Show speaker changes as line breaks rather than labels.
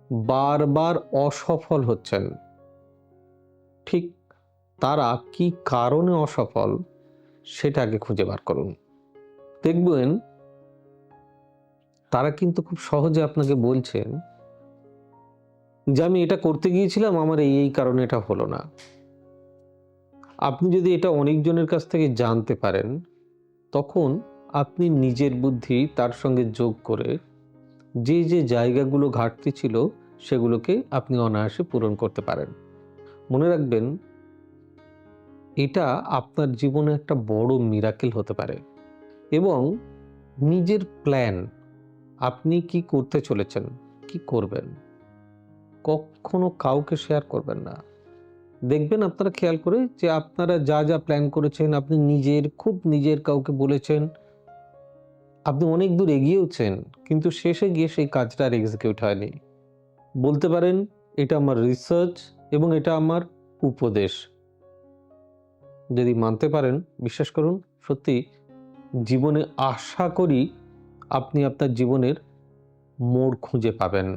বারবার অসফল হচ্ছেন, ঠিক তারা কি কারণে অসফল সেটা আগে খুঁজে বার করুন। দেখবেন তারা কিন্তু খুব সহজে আপনাকে বলছেন যে আমি এটা করতে গিয়েছিলাম, আমার এই কারণে এটা হলো না। আপনি যদি এটা অনেকজনের কাছ থেকে জানতে পারেন, তখন আপনি নিজের বুদ্ধি তার সঙ্গে যোগ করে যে জায়গাগুলো ঘাটতি ছিল সেগুলোকে আপনি অনায়াসে পূরণ করতে পারেন। মনে রাখবেন, এটা আপনার জীবনে একটা বড় মিরাকেল হতে পারে। এবং নিজের প্ল্যান, আপনি কি করতে চলেছেন, কি করবেন, কখনো কাউকে শেয়ার করবেন না। দেখবেন আপনারা খেয়াল করে যে আপনারা যা প্ল্যান করেছেন, আপনি নিজের কাউকে বলেছেন, আপনি অনেক দূর এগিয়েওছেন, কিন্তু শেষে গিয়ে সেই কাজটা আর এক্সিকিউট হয়নি। বলতে পারেন এটা আমার রিসার্চ এবং এটা আমার উপদেশ। যদি মানতে পারেন, বিশ্বাস করুন, সত্যি জীবনে আশা করি আপনি আপনার জীবনের মোড় খুঁজে পাবেন।